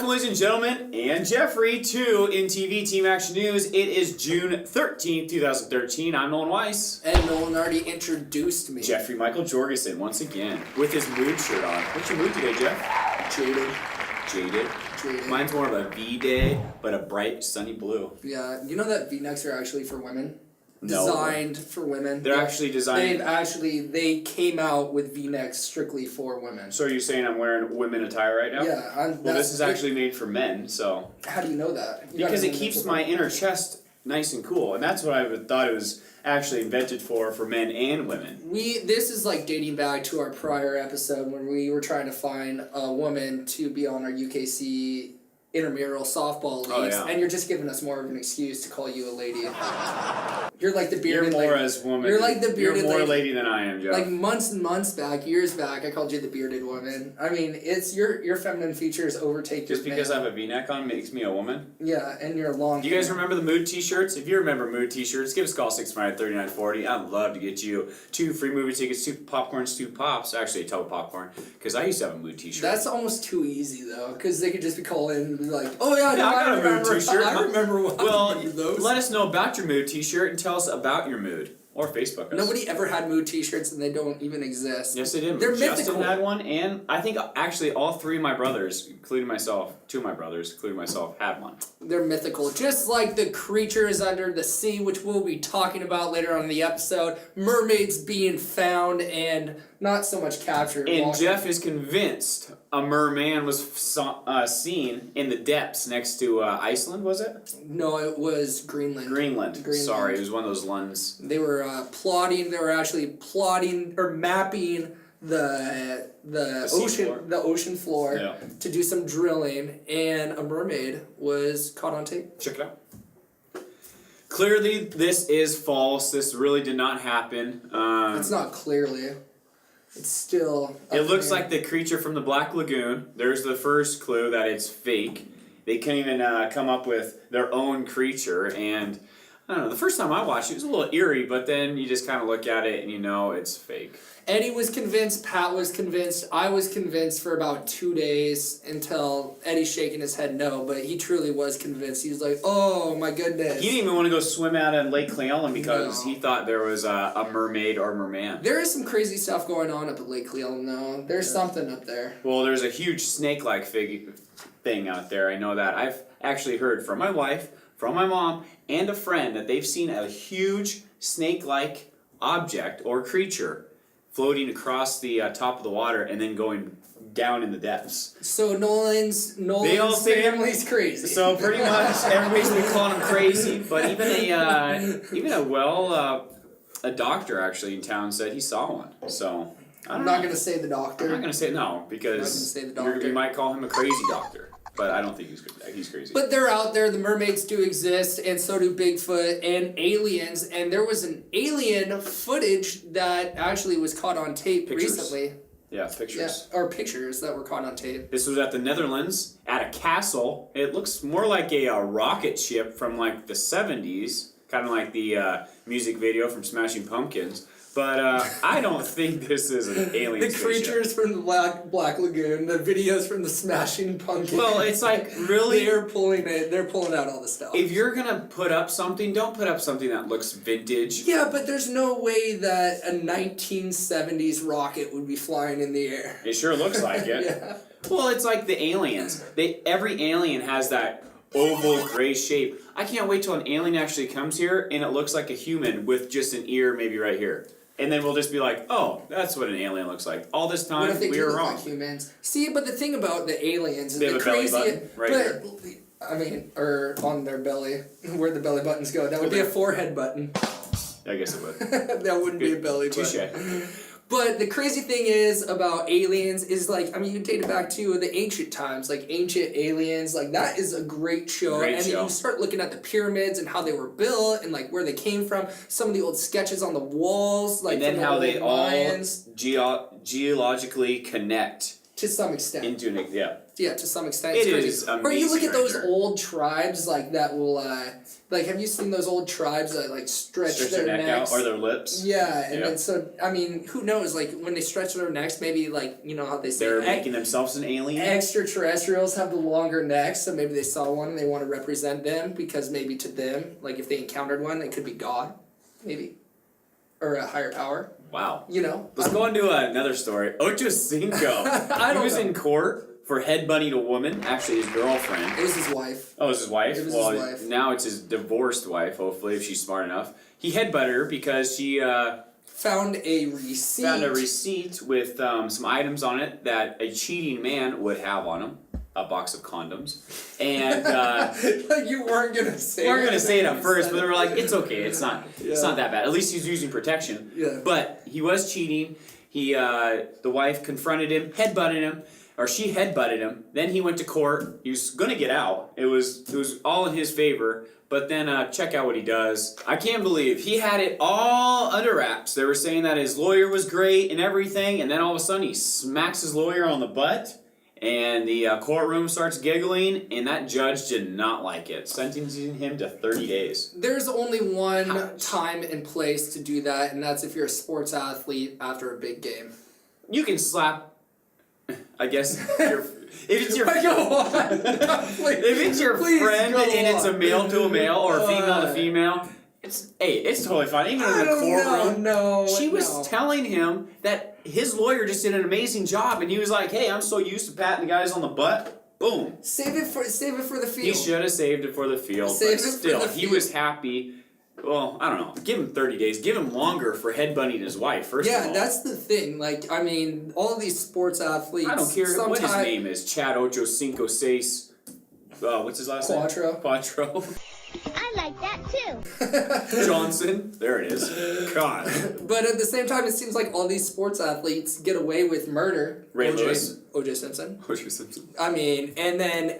Welcome, ladies and gentlemen, and Jeffrey to INTV Team Action News. It is June 13th, 2013. I'm Nolan Weiss. And Nolan already introduced me. Jeffrey Michael Jorgensen, once again, with his mood shirt on. What's your mood today, Jeff? Jaded. Jaded? Mine's more of a V-day, but a bright, sunny blue. Yeah, you know that V-necks are actually for women? No. Designed for women. They're actually designed... They came out with V-necks strictly for women. So are you saying I'm wearing women attire right now? Yeah. Well, this is actually made for men, so... How do you know that? Because it keeps my inner chest nice and cool, and that's what I thought it was actually invented for men and women. This is like dating back to our prior episode when we were trying to find a woman to be on our UKC intramural softball leagues, and you're just giving us more of an excuse to call you a lady. You're like the bearded lady. You're more as woman. You're like the bearded You're more lady than I am, Jeff. Like months and months back, years back, I called you the bearded woman. I mean, it's your feminine features overtake just your because man. I have a V-neck on makes me a woman? Yeah, and you're long. Do you guys remember the Mood t-shirts? If you remember Mood t-shirts, give us a call 658-3940. I'd love to get you 2 free movie tickets, 2 popcorns, 2 pops. Actually, a tub of popcorn, because I used to have a Mood t-shirt. That's almost too easy though, because they could just be calling and be like, "Oh yeah, I got a Mood t-shirt. I remember what. Well, those. let us know about your Mood t-shirt and tell us about your mood. Or Facebook us. Nobody ever had Mood t-shirts and they don't even exist. Yes, they did. They're Justin mythical. had one, and I think actually all 3 of my brothers, including myself, 2 of my brothers, including myself, had one. They're mythical. Just like the creatures under the sea, which we'll be talking about later on in the episode. Mermaids being found and not so much captured. And Jeff is convinced a merman was seen in the depths next to Iceland, was it? No, it was Greenland. Greenland. Sorry, it was one of those Lunds. They were plotting. They were actually plotting or mapping the ocean floor to do some drilling, and a mermaid was caught on tape. Check it out. Clearly, this is false. This really did not happen. It's not clearly. It's still. It looks like the creature from the Black Lagoon. There's the first clue that it's fake. They couldn't even come up with their own creature, and I don't know. The first time I watched it, it was a little eerie, but then you just kind of look at it and you know it's fake. Eddie was convinced, Pat was convinced, I was convinced for about 2 days until Eddie's shaking his head no, but he truly was convinced. He was like, oh my goodness. He didn't even want to go swim out in Lake Cleolan because he thought there was a mermaid or merman. There is some crazy stuff going on up at Lake Cleolan though. There's something up there. Well, there's a huge snake-like thing out there. I know that. I've actually heard from my wife, from my mom, and a friend that they've seen a huge snake-like object or creature floating across the top of the water and then going down in the depths. So Nolan's family's crazy. So pretty much everybody's been calling him crazy, but even a doctor actually in town said he saw one. So I'm not going to say the doctor. I'm not going to say no because you might call him a crazy doctor. But I don't think he's crazy. But they're out there. The mermaids do exist, and so do Bigfoot and aliens. And there was an alien footage that actually was caught on tape recently. Yeah, pictures. Yeah, or pictures that were caught on tape. This was at the Netherlands, at a castle. It looks more like a rocket ship from like the 70s, kind of like the music video from Smashing Pumpkins. But I don't think this is an alien The creatures from the Black Lagoon, the videos from the Smashing Pumpkins. Well, it's like, really? They're pulling out all the stuff. If you're going to put up something, don't put up something that looks vintage. Yeah, but there's no way that a 1970s rocket would be flying in the air. It sure looks like it. Yeah. Well, it's like the aliens. Every alien has that oval gray shape. I can't wait till an alien actually comes here and it looks like a human with just an ear maybe right here. And then we'll just be like, oh, that's what an alien looks like. All this time, we were wrong. Like humans? See, but the thing about the aliens is they have a belly button right here. I mean, or on their belly, where the belly buttons go. That would be a forehead button. I guess it would. That wouldn't be a belly button. Touche. But the crazy thing is about aliens is like, I mean, you date it back to the ancient times, like Ancient Aliens, like that is a great show. And then you start looking at the pyramids and how they were built and like where they came from, some of the old sketches on the walls, like and then from how the they Mayans. all geologically connect To some extent. Yeah, to some extent. It it's crazy. is amazing. Or you look at those right there. old tribes like that will like have you seen those old tribes that like stretch their neck necks out or their lips? Yeah, and then so I mean, who knows? Like when they stretch their necks, maybe like you know how they say They're making themselves an alien. Extraterrestrials have the longer necks, so maybe they saw one and they want to represent them because maybe to them, like if they encountered one, it could be God, maybe, or a higher power. Wow. You know. Let's go on to another story. Ocho Cinco. He was in court for headbutting a woman, actually his girlfriend. It was his wife. Oh, it was his wife? It was well, his wife. Now it's his divorced wife, hopefully, if she's smart enough. He headbutted her because she found a receipt with some items on it that a cheating man would have on him. A box of condoms. And like you weren't gonna say we weren't gonna say it at first, but they were like, it's okay, it's not that bad. At least he's using protection. Yeah. But he was cheating. He the wife confronted him, headbutted him, or she headbutted him. Then he went to court. He was gonna get out. It was all in his favor. But then check out what he does. I can't believe he had it all under wraps. They were saying that his lawyer was great and everything, and then all of a sudden he smacks his lawyer on the butt. And the courtroom starts giggling, and that judge did not like it, sentencing him to 30 days. There's only one time and place to do that, and that's if you're a sports athlete after a big game. You can slap, I guess, if it's your Go on. if it's your friend and it's a male to a male or a female to female, it's totally fine. Even in the courtroom, she was telling him that his lawyer just did an amazing job, and he was like, "Hey, I'm so used to patting the guys on the butt." Boom. Save it for the field. He should have saved it for the field, but still, he was happy. Well, I don't know. Give him 30 days. Give him longer for headbutting his wife, first of all. Yeah, that's the thing. Like, I mean, all of these sports athletes... I don't care what his name is. Chad Ocho Cinco Seis... what's his last name? Quattro. I like that too. Johnson. There it is. God. But at the same time, it seems like all these sports athletes get away with murder. Ray Lewis. O.J. Simpson. O.J. Simpson. I mean, and then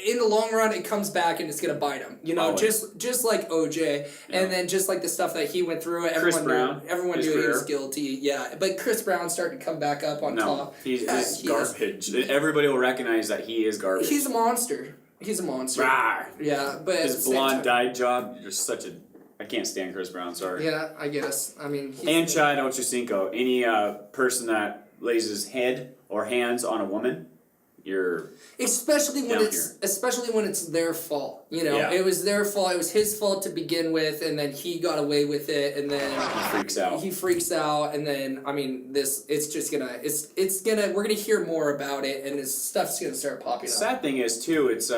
in the long run, it comes back and it's gonna bite him. You know, just like O.J. Yeah. And then just like the stuff that he went through. Everyone knew he was guilty. Yeah, but Chris Brown's starting to come back up on top. He's garbage. Everybody will recognize that he is garbage. He's a monster. He's a monster. Rawr. Yeah, but his blonde dyed job. You're such a. I can't stand Chris Brown. Sorry. Yeah, I guess. I mean. And Chad Ocho Cinco. Any person that lays his head or hands on a woman, you're. Especially when it's their fault. You know, it was their fault. It was his fault to begin with, and then he got away with it, and then he freaks out. And then I mean, we're gonna hear more about it, and this stuff's gonna start popping up. Sad thing is too, it's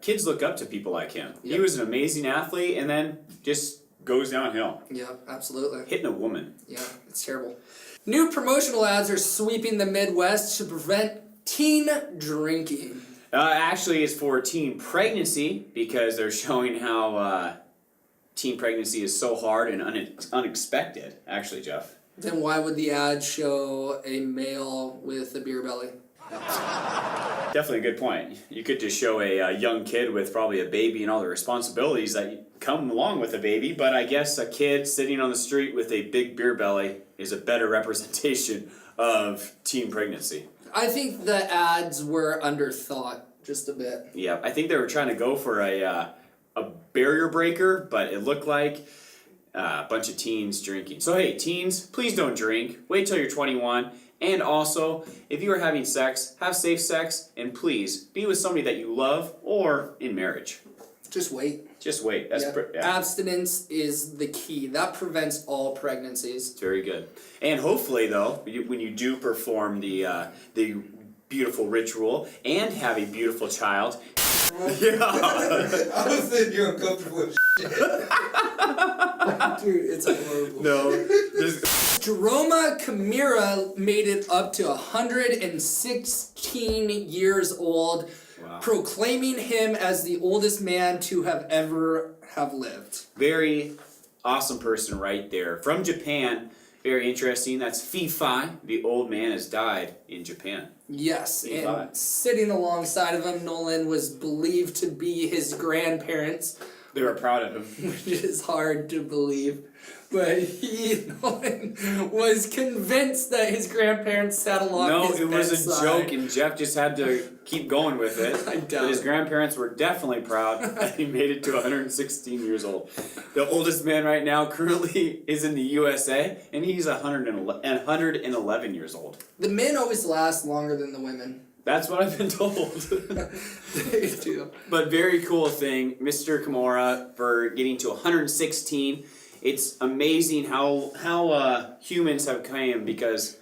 kids look up to people like him. Yep. He was an amazing athlete, and then just goes downhill. Yeah, absolutely. Hitting a woman. Yeah, it's terrible. New promotional ads are sweeping the Midwest to prevent teen drinking. Actually, it's for teen pregnancy because they're showing how teen pregnancy is so hard and unexpected. Actually, Jeff. Then why would the ad show a male with a beer belly? Definitely a good point. You could just show a young kid with probably a baby and all the responsibilities that come along with a baby, but I guess a kid sitting on the street with a big beer belly is a better representation of teen pregnancy. I think the ads were underthought just a bit. Yeah, I think they were trying to go for a barrier breaker, but it looked like a bunch of teens drinking. So hey, teens, please don't drink. Wait till you're 21. And also, if you are having sex, have safe sex, and please be with somebody that you love or in marriage. Just wait. Just wait. Abstinence is the key. That prevents all pregnancies. Very good. And hopefully, though, when you do perform the beautiful ritual and have a beautiful child, I was thinking you're uncomfortable with shit. Dude, it's horrible. No. Jeroma Camira made it up to 116 years old, proclaiming him as the oldest man to have ever lived. Very awesome person right there. From Japan, very interesting. That's Fifai. The old man has died in Japan. Yes, and sitting alongside of him, Nolan was believed to be his grandparents, They were proud of him. Which is hard to believe. But Nolan was convinced that his grandparents sat along his it was bedside. a joke, and Jeff just had to keep going with it. I doubt But his it. grandparents were definitely proud that he made it to 116 years old. The oldest man right now currently is in the USA, and he's 111 years old. The men always last longer than the women. That's what I've been told. They do. But very cool thing, Mr. Kimura, for getting to 116. It's amazing how humans have come, because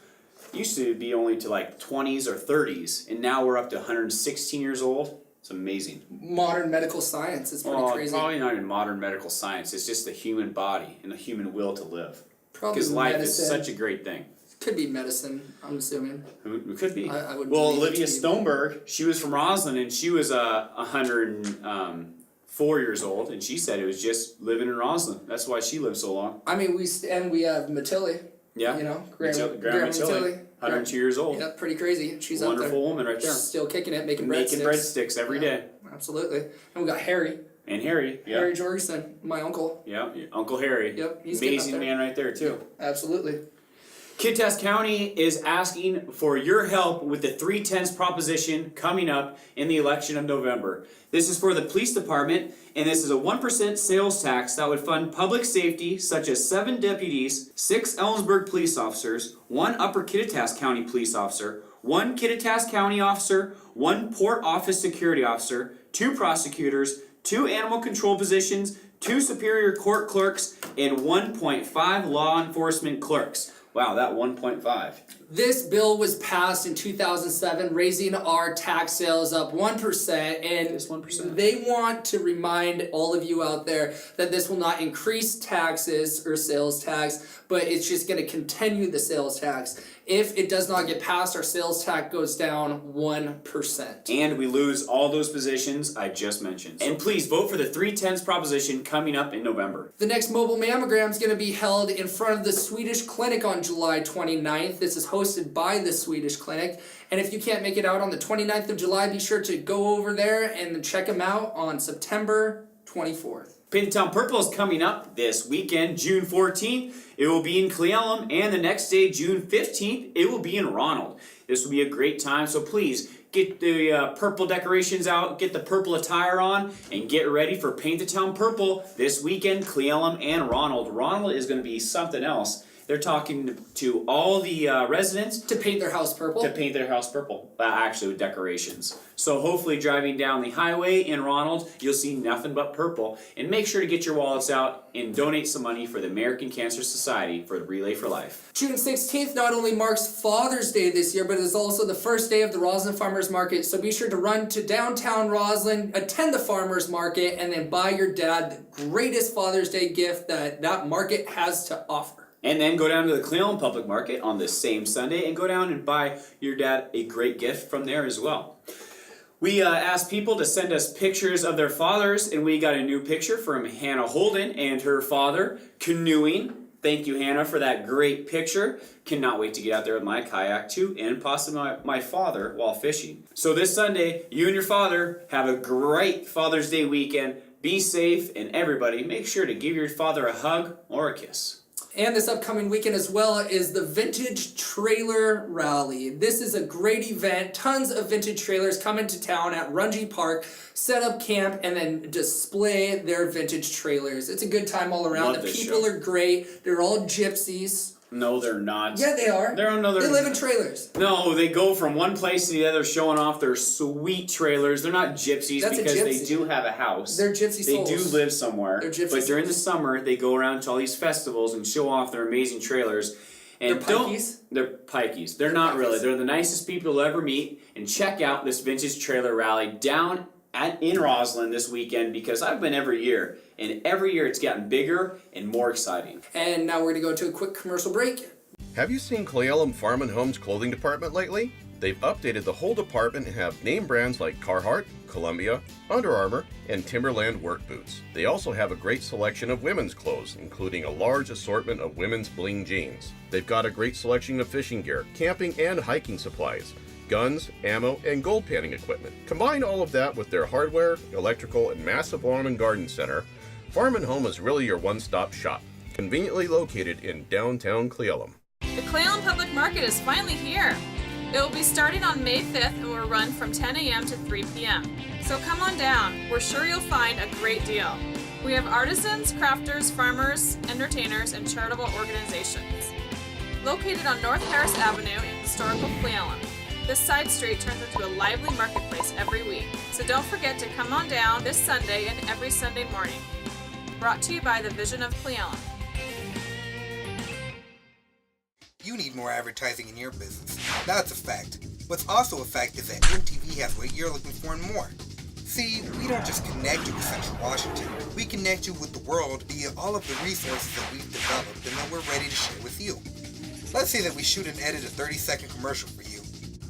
it used to be only to like 20s or 30s, and now we're up to 116 years old. It's amazing. Modern medical science is pretty crazy. Probably not in modern medical science. It's just the human body and the human will to live. Probably Because life medicine. is such a great thing. Could be medicine, I'm assuming. It could be. I would Well, believe it Olivia to be. Stoneberg, she was from Roslyn, and she was 104 years old, and she said it was just living in Roslyn. That's why she lived so long. I mean, we have Matilli. Yeah. You know, Grandma Matilli, 102 years old. Yeah, pretty crazy. She's Wonderful up there. woman right there. She's still kicking it, making Making breadsticks. breadsticks every day. Absolutely. And we got Harry. And Harry, yeah. Harry Jorgensen, my uncle. Yeah, Uncle Harry. Yep, he's getting amazing up there. man right there too. Absolutely. Kittitas County is asking for your help with the 3/10 proposition coming up in the election of November. This is for the police department, and this is a 1% sales tax that would fund public safety, such as 7 deputies, 6 Ellensburg police officers, 1 Upper Kittitas County police officer, 1 Kittitas County officer, 1 Port Office security officer, 2 prosecutors, 2 animal control positions, 2 Superior Court clerks, and 1.5 law enforcement clerks. Wow, that 1.5. This bill was passed in 2007, raising our tax sales up 1%, and Just 1%. they want to remind all of you out there that this will not increase taxes or sales tax, but it's just going to continue the sales tax. If it does not get passed, our sales tax goes down 1%. And we lose all those positions I just mentioned. And please vote for the 3/10 proposition coming up in November. The next mobile mammogram is going to be held in front of the Swedish Clinic on July 29th. This is hosted by the Swedish Clinic. And if you can't make it out on the 29th of July, be sure to go over there and check them out on September 24th. Paint the Town Purple is coming up this weekend, June 14th. It will be in Cleellum, and the next day, June 15th, it will be in Ronald. This will be a great time, so please get the purple decorations out, get the purple attire on, and get ready for Paint the Town Purple this weekend, Cleellum and Ronald. Ronald is going to be something else. They're talking to all the residents To paint their house purple. to paint their house purple, actually with decorations. So hopefully driving down the highway in Ronald, you'll see nothing but purple. And make sure to get your wallets out and donate some money for the American Cancer Society for the Relay for Life. June 16th not only marks Father's Day this year, but it is also the first day of the Roslyn Farmers Market. So be sure to run to downtown Roslyn, attend the Farmers Market, and then buy your dad the greatest Father's Day gift that market has to offer. And then go down to the Cleveland Public Market on this same Sunday and go down and buy your dad a great gift from there as well. We asked people to send us pictures of their fathers, and we got a new picture from Hannah Holden and her father canoeing. Thank you, Hannah, for that great picture. Cannot wait to get out there with my kayak too, and possibly my father while fishing. So this Sunday, you and your father have a great Father's Day weekend. Be safe, and everybody, make sure to give your father a hug or a kiss. And this upcoming weekend as well is the Vintage Trailer Rally. This is a great event. Tons of vintage trailers come into town at Runge Park, set up camp, and then display their vintage trailers. It's a good time all around. Love The this people show. are great. They're all gypsies. No, they're not. Yeah, they are. They're another. They live in trailers. No, they go from one place to the other showing off their sweet trailers. They're not gypsies That's a because they gypsy. do have a house. They're gypsy They souls. do live somewhere. They're gypsy But during the souls. summer, they go around to all these festivals and show off their amazing trailers. And They're pikeys? They're pikeys. They're not pikeys. really. They're the nicest people you'll ever meet. And check out this vintage trailer rally down in Roslyn this weekend, because I've been every year. And every year it's gotten bigger and more exciting. And now we're going to go to a quick commercial break. Have you seen Cleellum Farm and Home's clothing department lately? They've updated the whole department and have name brands like Carhartt, Columbia, Under Armour, and Timberland work boots. They also have a great selection of women's clothes, including a large assortment of women's bling jeans. They've got a great selection of fishing gear, camping and hiking supplies, guns, ammo, and gold panning equipment. Combine all of that with their hardware, electrical, and massive lawn and garden center, Farm and Home is really your one-stop shop, conveniently located in downtown Cle Elum. The Cle Elum Public Market is finally here. It will be starting on May 5th and will run from 10 a.m. to 3 p.m. So come on down. We're sure you'll find a great deal. We have artisans, crafters, farmers, entertainers, and charitable organizations. Located on North Harris Avenue in historical Cle Elum, this side street turns into a lively marketplace every week. So don't forget to come on down this Sunday and every Sunday morning. Brought to you by the Vision of Cle Elum. You need more advertising in your business. That's a fact. What's also a fact is that INTV has what you're looking for and more. See, we don't just connect you with Central Washington. We connect you with the world via all of the resources that we've developed and that we're ready to share with you. Let's say that we shoot and edit a 30-second commercial for you.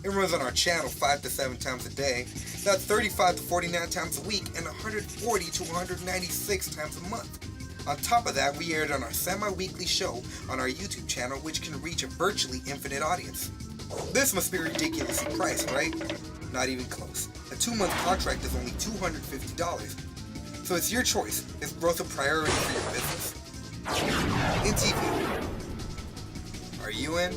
It runs on our channel 5 to 7 times a day. That's 35 to 49 times a week and 140 to 196 times a month. On top of that, we air it on our semi-weekly show on our YouTube channel, which can reach a virtually infinite audience. This must be ridiculously priced, right? Not even close. A 2-month contract is only $250. So it's your choice. Is growth a priority for your business? INTV. Are you in?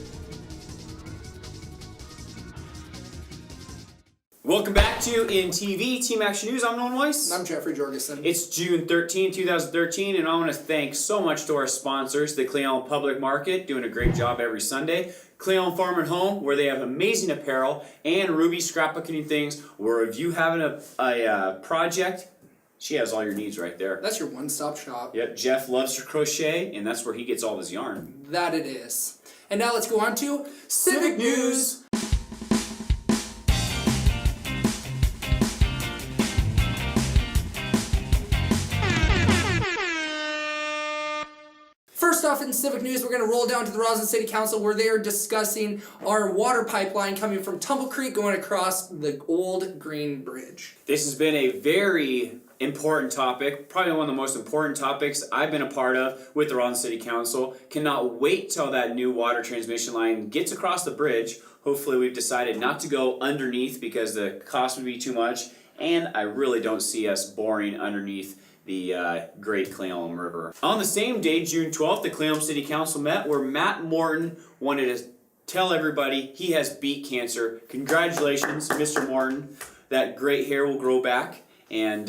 Welcome back to INTV Team Action News. I'm Nolan Weiss. And I'm Jeffrey Jorgensen. It's June 13, 2013, and I want to thank so much to our sponsors, the Cle Elum Public Market, doing a great job every Sunday, Cle Elum Farm and Home, where they have amazing apparel, and Ruby Scrapbooking Things, where if you have a project, she has all your needs right there. That's your one-stop shop. Yep, Jeff loves to crochet, and that's where he gets all his yarn. That it is. And now let's go on to Civic News. First off in Civic News, we're going to roll down to the Roslyn City Council where they are discussing our water pipeline coming from Tumble Creek going across the old Green Bridge. This has been a very important topic, probably one of the most important topics I've been a part of with the Roslyn City Council. Cannot wait till that new water transmission line gets across the bridge. Hopefully we've decided not to go underneath because the cost would be too much, and I really don't see us boring underneath the Great Cle Elum River. On the same day, June 12th, the Cle Elum City Council met where Matt Morton wanted to tell everybody he has beat cancer. Congratulations, Mr. Morton. That great hair will grow back, and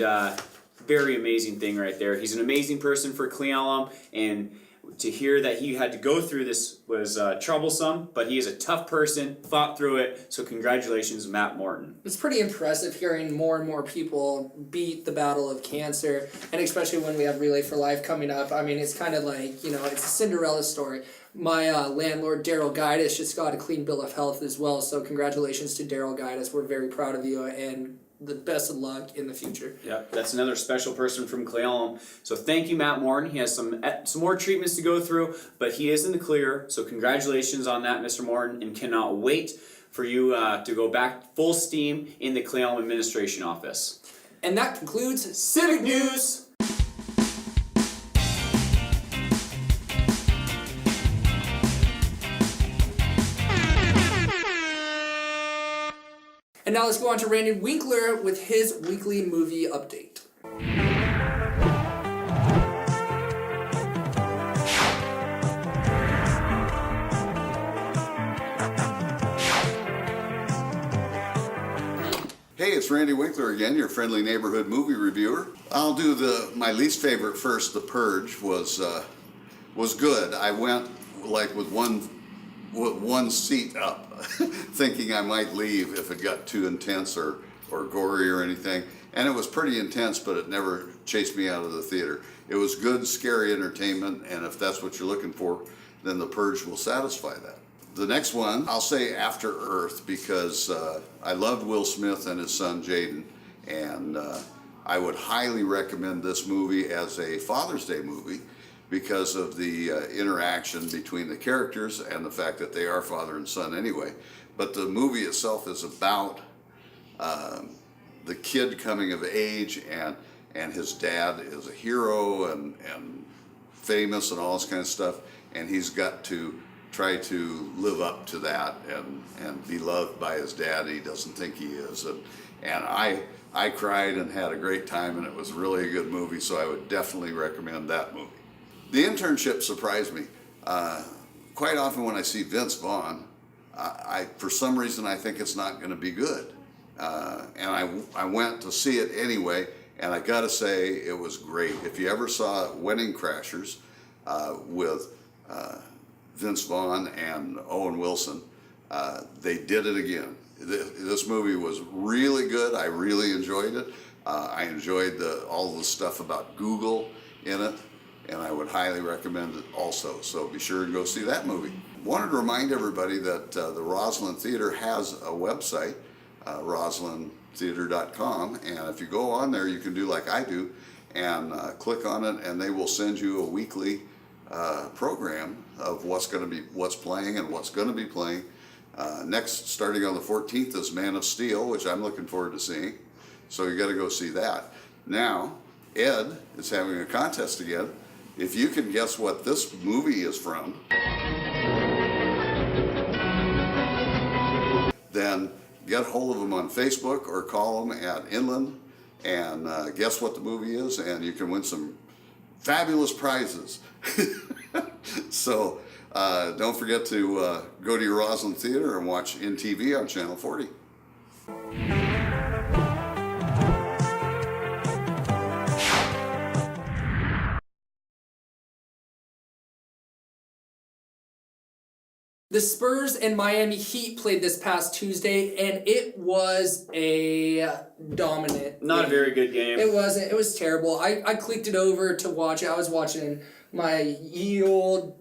very amazing thing right there. He's an amazing person for Cle Elum, and to hear that he had to go through this was troublesome, but he is a tough person, fought through it, so congratulations, Matt Morton. It's pretty impressive hearing more and more people beat the battle of cancer, and especially when we have Relay for Life coming up. I mean, it's kind of like, you know, it's a Cinderella story. My landlord, Daryl Guidus, just got a clean bill of health as well, so congratulations to Daryl Guidus. We're very proud of you, and the best of luck in the future. Yep, that's another special person from Cle Elum. So thank you, Matt Morton. He has some more treatments to go through, but he is in the clear. So congratulations on that, Mr. Morton, and cannot wait for you to go back full steam in the Cle Elum Administration Office. And that concludes Civic News. And now let's go on to Randy Winkler with his weekly movie update. Hey, it's Randy Winkler again, your friendly neighborhood movie reviewer. I'll do my least favorite first. The Purge was good. I went like with one seat up, thinking I might leave if it got too intense or gory or anything. And it was pretty intense, but it never chased me out of the theater. It was good, scary entertainment, and if that's what you're looking for, then The Purge will satisfy that. The next one, I'll say After Earth, because I loved Will Smith and his son Jaden, and I would highly recommend this movie as a Father's Day movie because of the interaction between the characters and the fact that they are father and son anyway. But the movie itself is about the kid coming of age, and his dad is a hero and famous and all this kind of stuff, and he's got to try to live up to that and be loved by his dad. He doesn't think he is, and I cried and had a great time, and it was really a good movie. So I would definitely recommend that movie. The Internship surprised me. Quite often when I see Vince Vaughn, I for some reason I think it's not going to be good, and I went to see it anyway, and I got to say it was great. If you ever saw Wedding Crashers with Vince Vaughn and Owen Wilson, they did it again. This movie was really good. I really enjoyed it. I enjoyed all the stuff about Google in it, and I would highly recommend it also. So be sure and go see that movie. Wanted to remind everybody that the Roslyn Theater has a website, RoslinTheater.com, and if you go on there, you can do like I do and click on it, and they will send you a weekly program of what's playing and what's going to be playing. Next, starting on the 14th, is Man of Steel, which I'm looking forward to seeing. So you got to go see that. Now, Ed is having a contest again. If you can guess what this movie is from, then get hold of them on Facebook or call them at Inland and guess what the movie is, and you can win some fabulous prizes. So don't forget to go to your Roslyn Theater and watch INTV on Channel 40. The Spurs and Miami Heat played this past Tuesday, and it was a dominant Not game. a very good game. It wasn't. It was terrible. I clicked it over to watch it. I was watching my ye old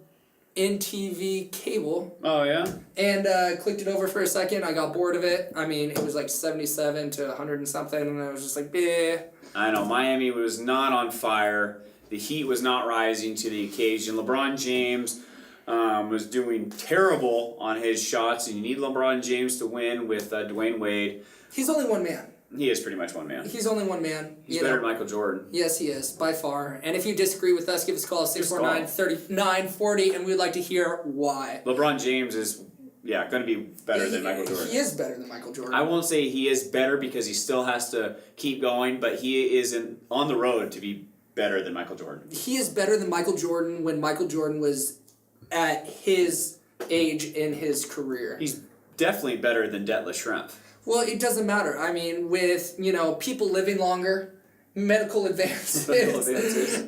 INTV cable. Oh, yeah? And clicked it over for a second. I got bored of it. I mean, it was like 77 to 100 and something, and I was just like, bleh. I know, Miami was not on fire. The Heat was not rising to the occasion. LeBron James was doing terrible on his shots, and you need LeBron James to win with Dwayne Wade. He's only one man. He is pretty much one man. He's only one man. He's better than Michael Jordan. Yes, he is, by far. And if you disagree with us, give us a call at 649-3940, and we'd like to hear why. LeBron James is, going to be better than Michael Jordan. He is better than Michael Jordan. I won't say he is better because he still has to keep going, but he is on the road to be better than Michael Jordan. He is better than Michael Jordan when Michael Jordan was at his age in his career. He's definitely better than Detlef Schrempf. Well, it doesn't matter. I mean, with, people living longer, medical advances,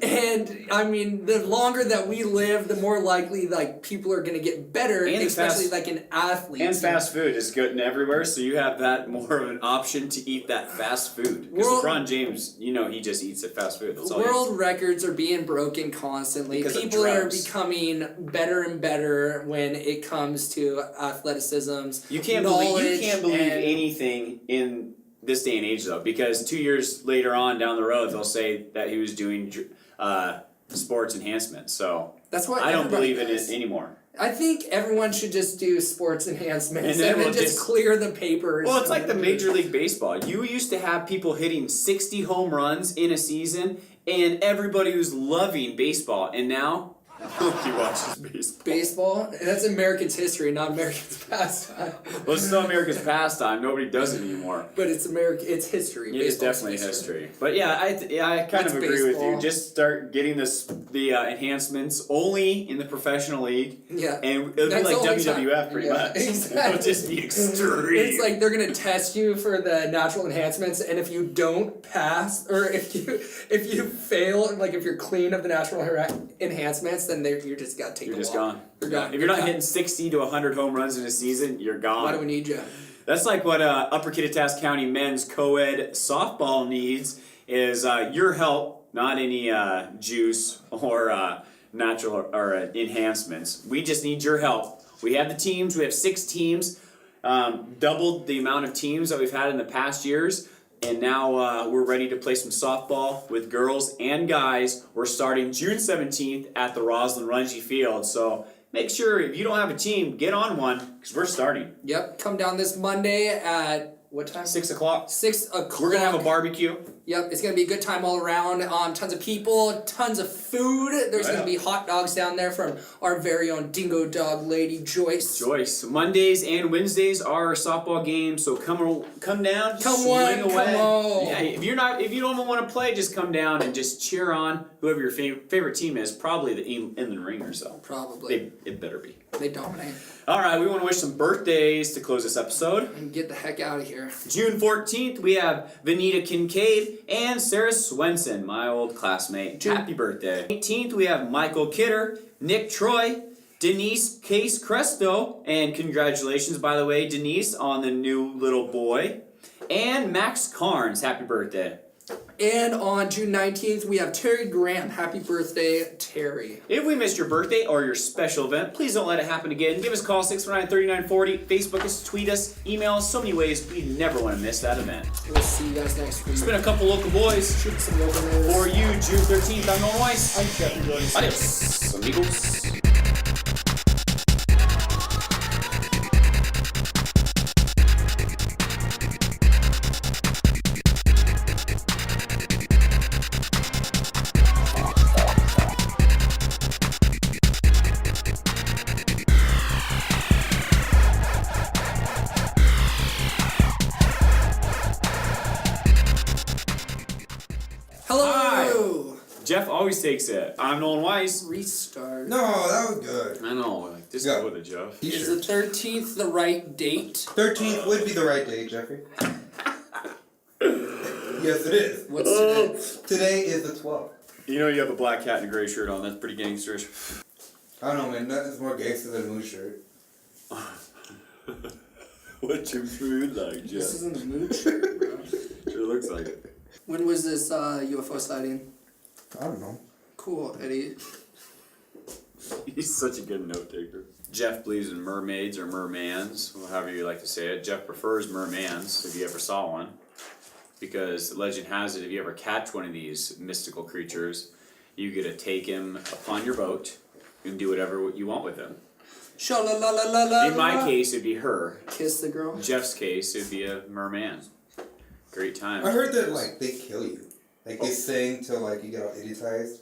and, I mean, the longer that we live, the more likely, people are going to get better, And especially, in athletes. And fast food is good everywhere, so you have that more of an option to eat that fast food. Because LeBron James, he just eats the fast food. That's all World records are being broken constantly. Because people are becoming better and better when it comes to athleticism. You can't believe anything in this day and age, though, because 2 years later on down the road, they'll say that he was doing sports enhancement. So that's what I don't believe does. in it anymore. I think everyone should just do sports enhancements and then we'll just clear the papers. Well, it's like the Major League Baseball. You used to have people hitting 60 home runs in a season, and everybody was loving baseball. And now, nobody watches baseball. Baseball? That's Americans' history, not Americans' pastime. Well, it's still America's pastime. Nobody does it anymore. But it's it's history. It is definitely history. But yeah, I kind of agree with you. Just start getting the enhancements only in the professional league. Yeah. And it'll be like WWF pretty much. Exactly. It'll just be extreme. It's like they're gonna test you for the natural enhancements, and if you don't pass, or if you fail, if you're clean of the natural enhancements, then you're just gotta take. You're the just walk. gone. You're gone. If you're not hitting 60 to 100 home runs in a season, you're gone. Why do we need you? That's like what Upper Kittitas County men's co-ed softball needs is your help, not any juice or natural or enhancements. We just need your help. We have the teams. We have 6 teams, doubled the amount of teams that we've had in the past years. And now we're ready to play some softball with girls and guys. We're starting June 17th at the Roslyn Runge Field. So make sure if you don't have a team, get on one because we're starting. Yep, come down this Monday at what time? 6 o'clock. 6 o'clock. We're gonna have a barbecue. Yep, it's gonna be a good time all around. Tons of people, tons of food. There's gonna be hot dogs down there from our very own Dingo Dog Lady Joyce. Mondays and Wednesdays are our softball games, so come down, swing away. Come on. Yeah, if you don't want to play, just come down and just cheer on whoever your favorite team is. Probably the Inland Ringers, though. Probably. It better be. They dominate. All right, we want to wish some birthdays to close this episode. And get the heck out of here. June 14th, we have Vanita Kincaid and Sarah Swenson, my old classmate. Happy birthday. 18th, we have Michael Kidder, Nick Troy, Denise Case Cresto, and congratulations, by the way, Denise, on the new little boy, and Max Carnes. Happy birthday. And on June 19th, we have Terry Graham. Happy birthday, Terry. If we missed your birthday or your special event, please don't let it happen again. Give us a call, 649-3940. Facebook us, tweet us, email us. So many ways. We never want to miss that event. We'll see you guys next week. It's been a couple local boys. Shoot some local news. For you, June 13th, I'm Nolan Weiss. I'm Jeffrey Joyce. Adios, amigos. Hello. Jeff always takes it. I'm Nolan Weiss. Restart. No, that was good. I know, like, just Yeah. go with it, Jeff. Is the 13th the right date? 13th would be the right date, Jeffrey. Yes, it is. What's today? Today is the 12th. You know you have a black hat and a gray shirt on. That's pretty gangsterish. I don't know, man. Nothing's more gangster than a moose shirt. What's your food like, Jeff? This isn't the mood shirt, bro. Sure looks like it. When was this UFO sighting? I don't know. Cool, Eddie. He's such a good note taker. Jeff believes in mermaids or mermans, however you like to say it. Jeff prefers mermans, if you ever saw one. Because legend has it, if you ever catch one of these mystical creatures, you get to take him upon your boat and do whatever you want with him. Sha-la-la-la-la-la. In my case, it'd be her. Kiss the girl. Jeff's case, it'd be a merman. Great time. I heard that, like, they kill you. Like, they sing till, like, you get all idiotized.